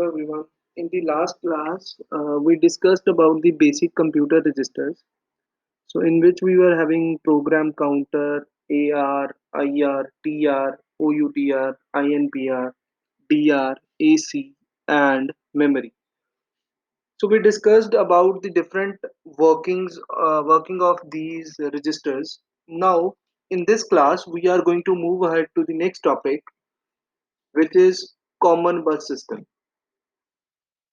Hello everyone. In the last class, we discussed about the basic computer registers. So in which we were having program counter, AR, IR, TR, OUTR, INPR, DR, AC, and memory. So we discussed about the different working of these registers. Now, in this class, we are going to move ahead to the next topic, which is common bus system.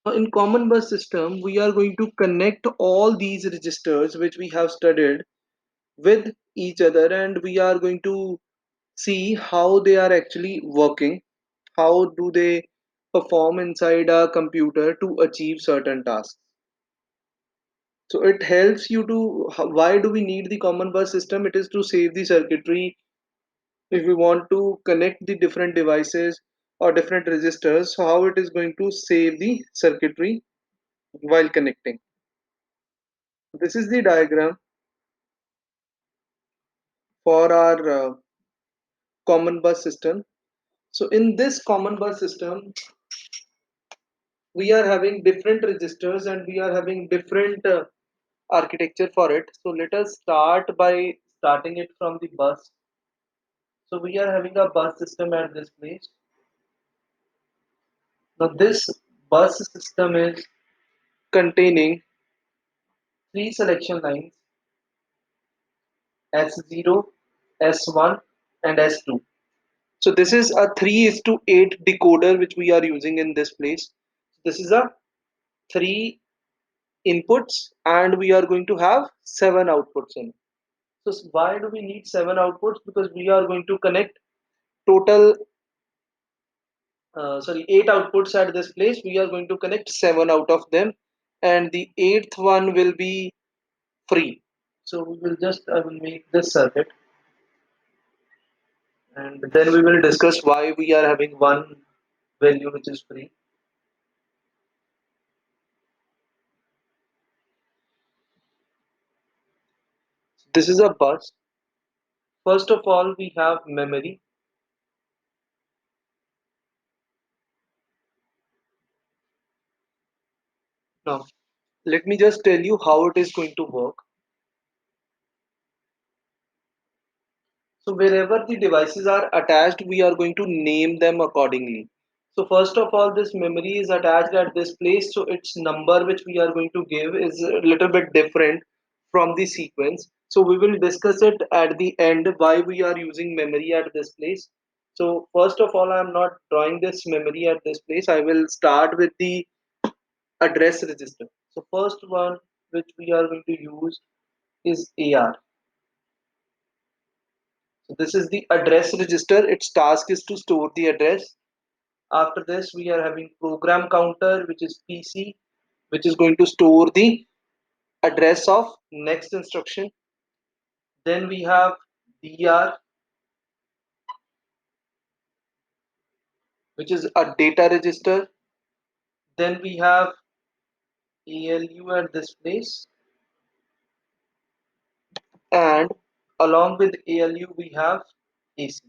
Now, in common bus system, we are going to connect all these registers which we have studied with each other, and we are going to see how they are actually working, how do they perform inside a computer to achieve certain tasks. So it helps you to, why do we need the common bus system? It is to save the circuitry if we want to connect the different devices or different registers. So how it is going to save the circuitry while connecting. This is the diagram for our common bus system. So in this common bus system, we are having different registers and we are having different architecture for it. So let us start by starting it from the bus. So we are having a bus system at this place. Now this bus system is containing three selection lines, S0, S1 and S2. So this is a 3 is to 8 decoder which we are using in this place. This is a 3 inputs and we are going to have 7 outputs in. So why do we need 7 outputs? Because we are going to connect total, 8 outputs at this place. We are going to connect 7 out of them, and the eighth one will be free. So we will just, I will make this circuit, and then we will discuss why we are having one value which is free. This is a bus. First of all, we have memory. Now, let me just tell you how it is going to work. So wherever the devices are attached, we are going to name them accordingly. So first of all, this memory is attached at this place. So its number which we are going to give is a little bit different from the sequence. So we will discuss it at the end why we are using memory at this place. So first of all, I am not drawing this memory at this place. I will start with the address register. So first one which we are going to use is AR. So this is the address register. Its task is to store the address. After this, we are having program counter, which is PC, which is going to store the address of next instruction. Then we have DR, which is a data register. Then we have ALU at this place, and along with ALU, we have AC,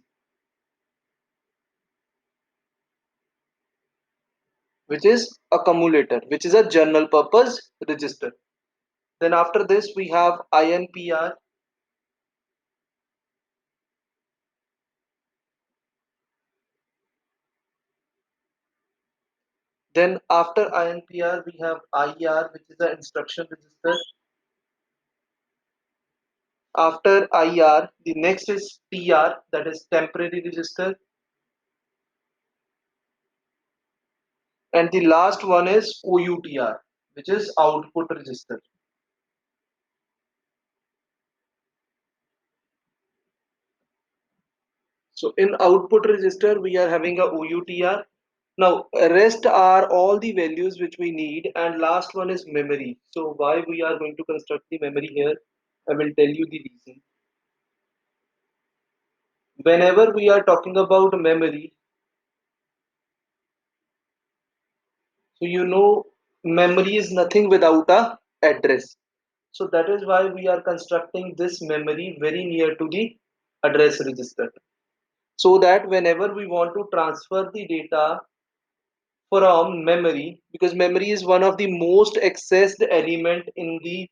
which is accumulator, which is a general purpose register. Then after this, we have INPR. Then after INPR, we have IR, which is the instruction register. After IR, the next is TR, that is temporary register. And the last one is OUTR, which is output register. So in output register, we are having a OUTR. Now, rest are all the values which we need, and last one is memory. So why we are going to construct the memory here, I will tell you the reason. Whenever we are talking about memory, so memory is nothing without a address. So that is why we are constructing this memory very near to the address register. So that whenever we want to transfer the data from memory, because memory is one of the most accessed element in the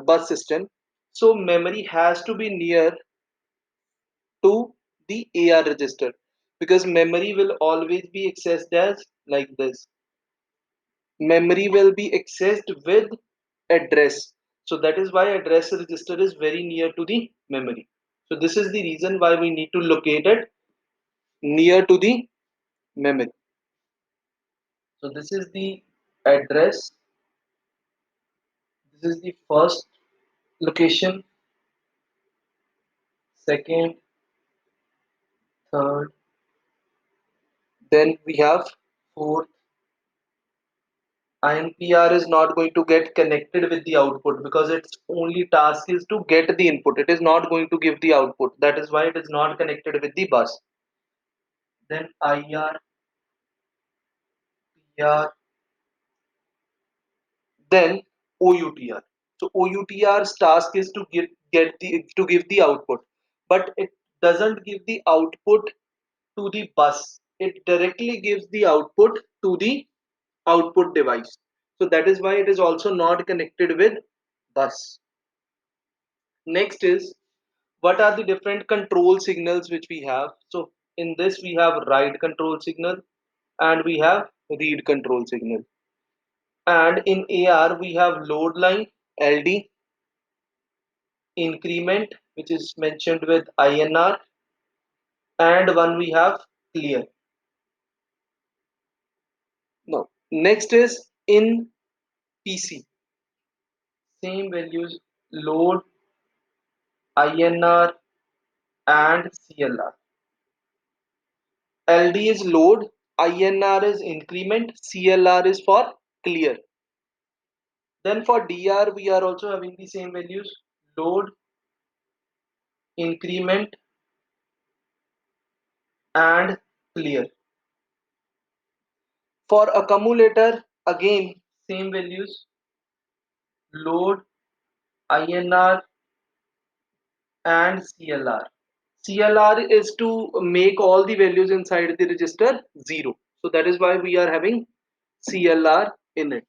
bus system. So memory has to be near to the AR register, because memory will always be accessed as like this. Memory will be accessed with address. So that is why address register is very near to the memory. So this is the reason why we need to locate it near to the memory. So this is the address. This is the first location, second, third, then we have fourth. INPR is not going to get connected with the output because its only task is to get the input. It is not going to give the output. That is why it is not connected with the bus. Then IR, PR, then OUTR. So OUTR's task is to give the output, but it doesn't give the output to the bus. It directly gives the output to the output device. So that is why it is also not connected with bus. Next is, what are the different control signals which we have? So in this we have write control signal and we have read control signal. And in AR we have load line, LD, increment which is mentioned with INR, and one we have clear. Now next is in PC, same values, load, INR and CLR. LD is load, INR is increment, CLR is for clear. Then for DR we are also having the same values, load, increment and clear. For accumulator again same values, load, INR and CLR. CLR is to make all the values inside the register 0. So that is why we are having CLR in it.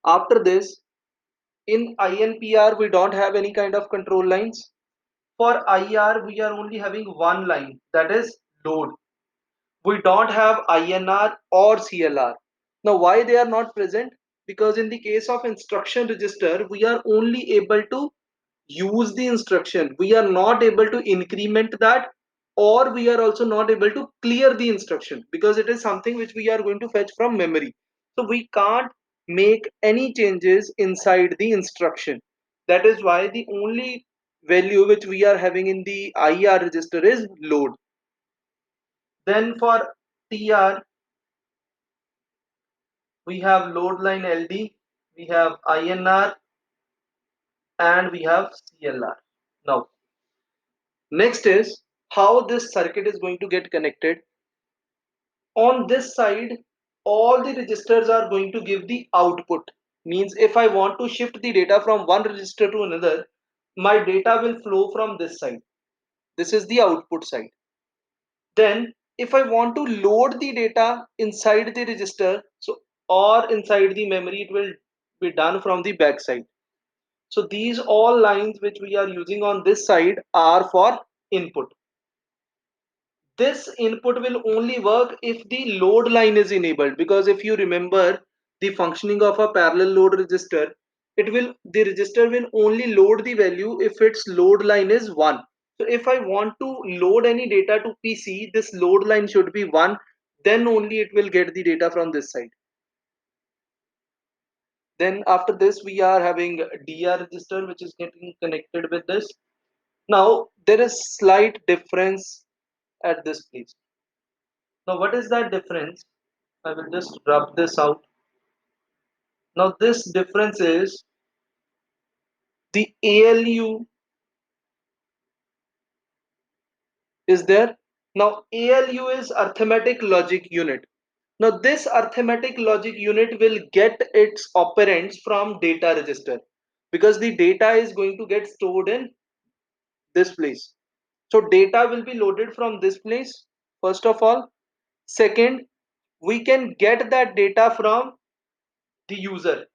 After this, in INPR we don't have any kind of control lines. For IR we are only having one line, that is load. We don't have INR or CLR. Now why they are not present? Because in the case of instruction register we are only able to use the instruction. We are not able to increment that, or we are also not able to clear the instruction because it is something which we are going to fetch from memory. So we can't make any changes inside the instruction. That is why the only value which we are having in the IR register is load. Then for TR we have load line LD, we have INR and we have CLR. Now next is how this circuit is going to get connected. On this side, all the registers are going to give the output. Means if I want to shift the data from one register to another, my data will flow from this side. This is the output side. Then if I want to load the data inside the register, so or inside the memory, it will be done from the back side. So these all lines which we are using on this side are for input. This input will only work if the load line is enabled, because if you remember the functioning of a parallel load register, the register will only load the value if its load line is 1. So if I want to load any data to PC, this load line should be 1, then only it will get the data from this side. Then after this we are having DR register which is getting connected with this. Now there is slight difference at this place. Now what is that difference? I will just rub this out. Now this difference is the ALU is there. Now ALU is arithmetic logic unit. Now this arithmetic logic unit will get its operands from data register, because the data is going to get stored in this place. So data will be loaded from this place first of all. Second, we can get that data from the user.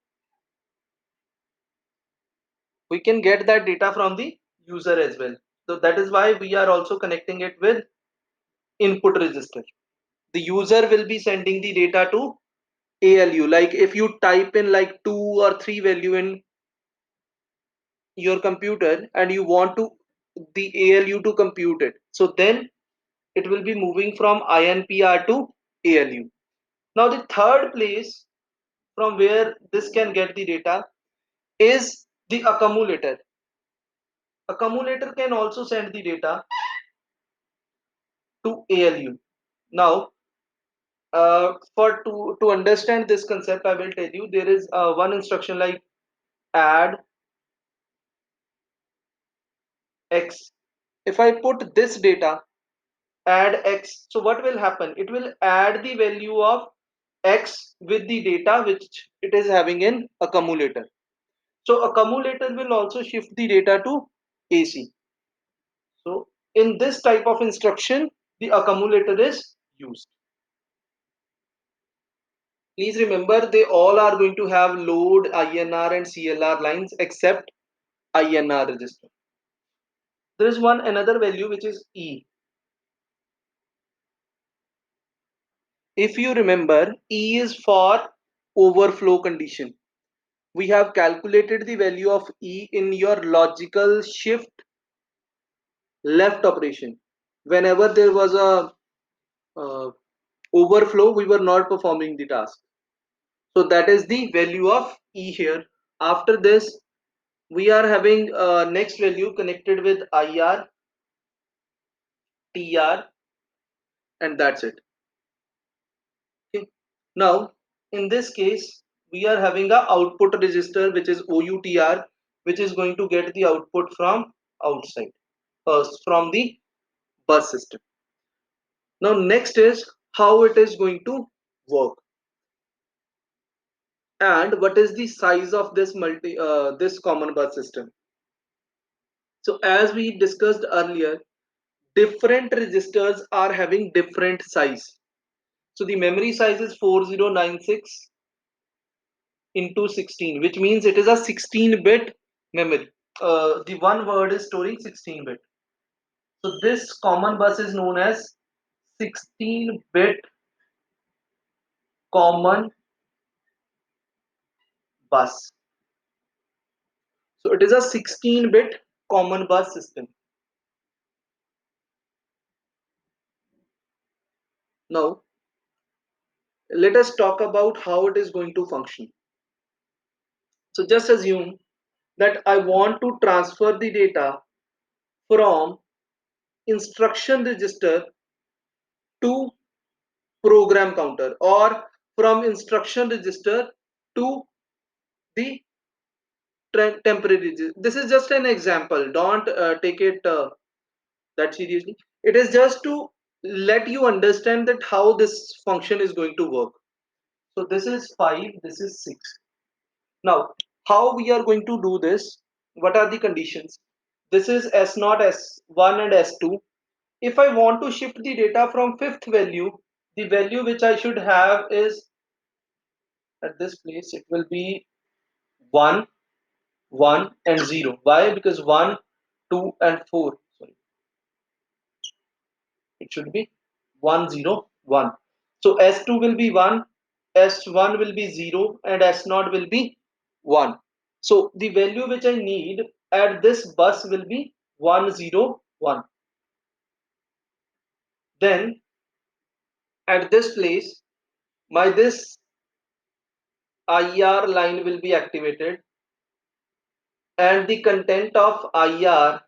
We can get that data from the user as well. So that is why we are also connecting it with input register. The user will be sending the data to ALU. Like if you type in like 2 or 3 value in your computer and you want to the ALU to compute it, so then it will be moving from INPR to ALU. Now the third place from where this can get the data is the accumulator. Accumulator can also send the data to ALU. Now, for to understand this concept, I will tell you there is one instruction like add x. If I put this data, add x, so what will happen? It will add the value of x with the data which it is having in accumulator. So accumulator will also shift the data to AC. So in this type of instruction, the accumulator is used. Please remember they all are going to have load, INR and CLR lines except INR register. There is one another value which is E. If you remember, E is for overflow condition. We have calculated the value of E in your logical shift left operation. Whenever there was a uh, overflow, we were not performing the task. So that is the value of E here. After this, we are having next value connected with IR, TR, and that's it. Okay. Now, in this case, we are having a output register which is OUTR, which is going to get the output from outside, from the bus system. Now, next is how it is going to work and what is the size of this this common bus system. So, as we discussed earlier, different registers are having different size. So the memory size is 4096 into 16, which means it is a 16-bit memory. The one word is storing 16-bit. So this common bus is known as 16-bit common bus. So it is a 16-bit common bus system. Now let us talk about how it is going to function. So just assume that I want to transfer the data from instruction register to program counter or from instruction register to the temporary register. This is just an example. Don't take it that seriously. It is just to let you understand that how this function is going to work. So this is 5, this is 6. Now, how we are going to do this? What are the conditions? This is S0, S1 and S2. If I want to shift the data from fifth value, the value which I should have is at this place it will be 1 1 and 0. Why? Because 1 2 and 4, sorry, it should be 1 0 1. So S2 will be 1, S1 will be 0 and S0 will be 1. So the value which I need at this bus will be 1 0 1. Then at this place my this IR line will be activated and the content of IR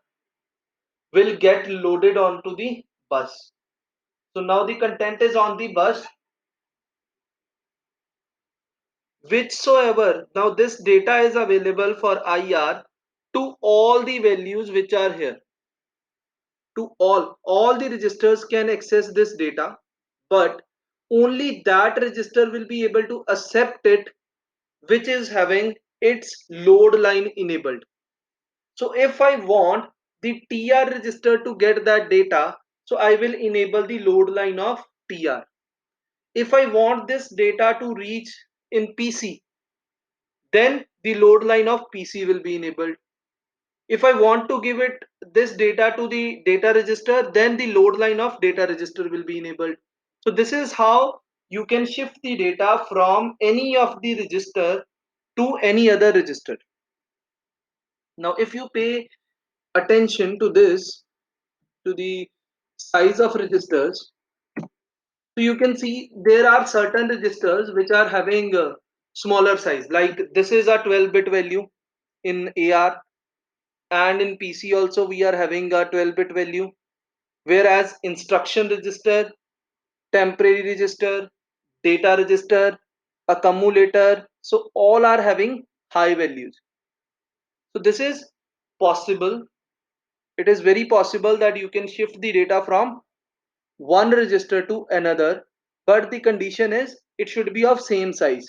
will get loaded onto the bus. So now the content is on the bus, whichsoever. Now this data is available for IR to all the values which are here. To all the registers can access this data, but only that register will be able to accept it, which is having its load line enabled. So if I want the TR register to get that data, so I will enable the load line of TR. If I want this data to reach in PC, then the load line of PC will be enabled. If I want to give it this data to the data register, then the load line of data register will be enabled. So this is how you can shift the data from any of the register to any other register. Now, if you pay attention to this, to the size of registers, so you can see there are certain registers which are having a smaller size. Like this is a 12-bit value in AR, and in PC also we are having a 12-bit value. Whereas instruction register, temporary register, data register, accumulator, so all are having high values. So this is possible. It is very possible that you can shift the data from one register to another, but the condition is it should be of same size.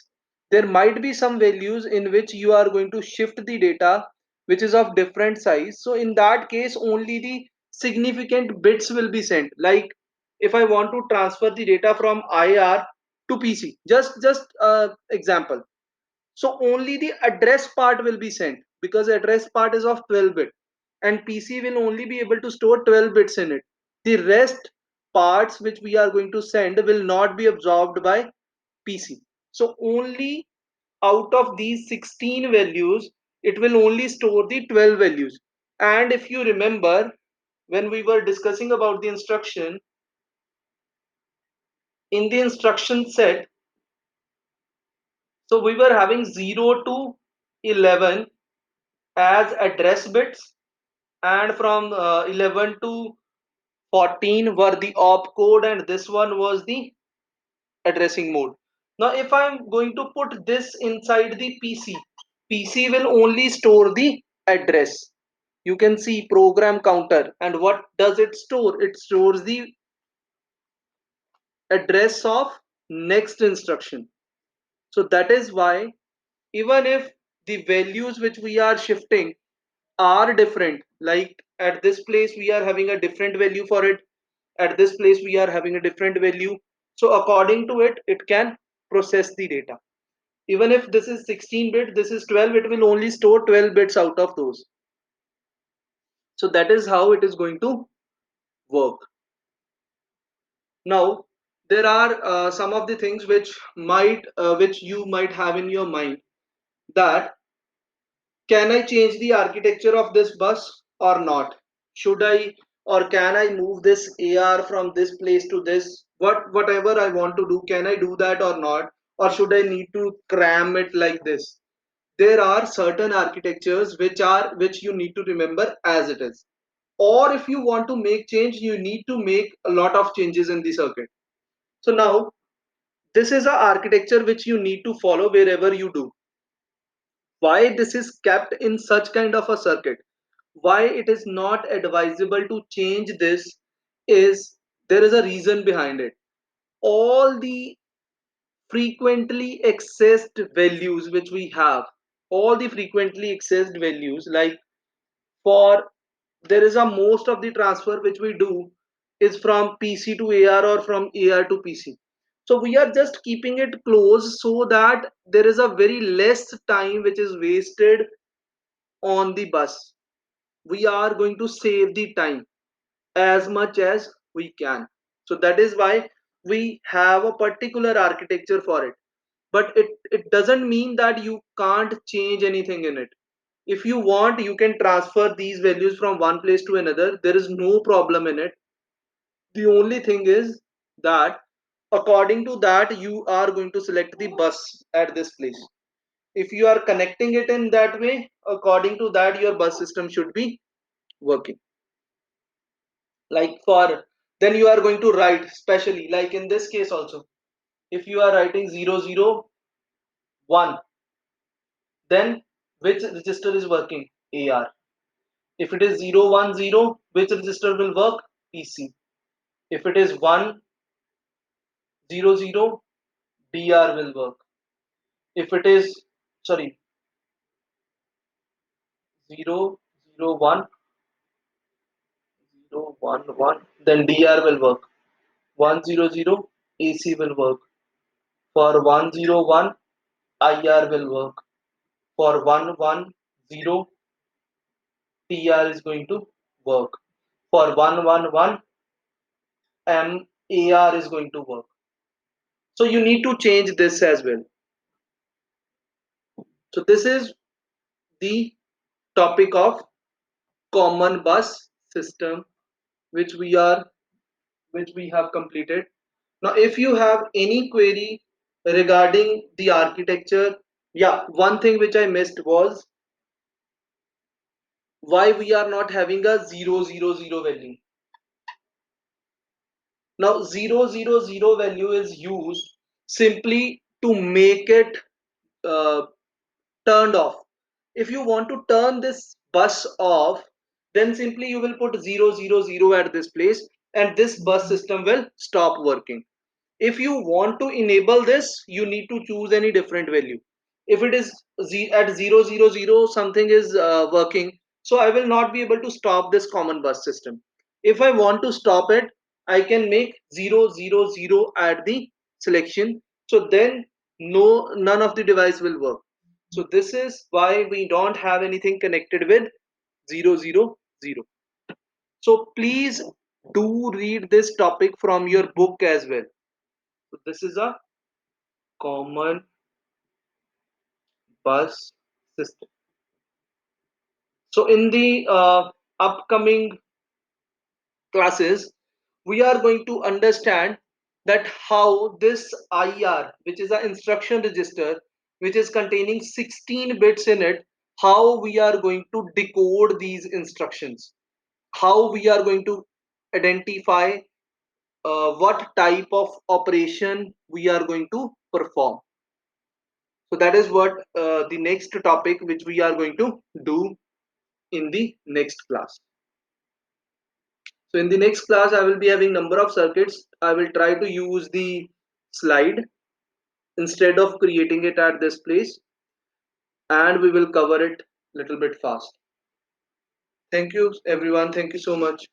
There might be some values in which you are going to shift the data which is of different size. So in that case only the significant bits will be sent. Like if I want to transfer the data from IR to PC, just example, so only the address part will be sent because address part is of 12 bit and PC will only be able to store 12 bits in it. The rest parts which we are going to send will not be absorbed by PC. So only out of these 16 values, it will only store the 12 values. And if you remember, when we were discussing about the instruction, in the instruction set, so we were having 0 to 11 as address bits, and from 11 to 14 were the opcode, and this one was the addressing mode. Now if I'm going to put this inside the PC will only store the address. You can see program counter, and what does it store? It stores the address of next instruction. So that is why even if the values which we are shifting are different, like at this place we are having a different value for it, at this place we are having a different value, so according to it it can process the data. Even if this is 16 bit, this is 12, it will only store 12 bits out of those. So that is how it is going to work. Now there are some of the things which you might have in your mind, that can I change the architecture of this bus or not? Should I, or can I move this AR from this place to this? Whatever I want to do, can I do that or not? Or should I need to cram it like this? There are certain architectures which you need to remember as it is. Or if you want to make change, you need to make a lot of changes in the circuit. So now this is a architecture which you need to follow wherever you do. Why this is kept in such kind of a circuit, why it is not advisable to change this, is there is a reason behind it. All the frequently accessed values which we have, all the frequently accessed values, like for there is a most of the transfer which we do is from PC to AR or from AR to PC. So we are just keeping it close so that there is a very less time which is wasted on the bus. We are going to save the time as much as we can. So that is why we have a particular architecture for it. But it doesn't mean that you can't change anything in it. If you want, you can transfer these values from one place to another. There is no problem in it. The only thing is that according to that, you are going to select the bus at this place. If you are connecting it in that way, according to that, your bus system should be working. Like for, then you are going to write, especially like in this case also, if you are writing 001, then which register is working? AR. If it is 010, which register will work? PC. If it is 100, DR will work. If it is, sorry, 001, 011, then DR will work. 100, AC will work. For 101, IR will work. For 110, TR is going to work. For 111, MAR is going to work. So you need to change this as well. So this is the topic of common bus system, which we have completed. Now if you have any query regarding the architecture, yeah, one thing which I missed was why we are not having a 000 value. Now 000 value is used simply to make it uh, turned off. If you want to turn this bus off, then simply you will put 000 at this place and this bus system will stop working. If you want to enable this, you need to choose any different value. If it is at 000 something is working, so I will not be able to stop this common bus system. If I want to stop it, I can make 000 at the selection, so then none of the device will work. So this is why we don't have anything connected with 000. So please do read this topic from your book as well. So this is a common bus system. So in the upcoming classes, we are going to understand that how this IR, which is an instruction register, which is containing 16 bits in it, how we are going to decode these instructions, how we are going to identify what type of operation we are going to perform. So that is what the next topic which we are going to do in the next class. So in the next class, I will be having number of circuits. I will try to use the slide instead of creating it at this place, and we will cover it little bit fast. Thank you everyone. Thank you so much.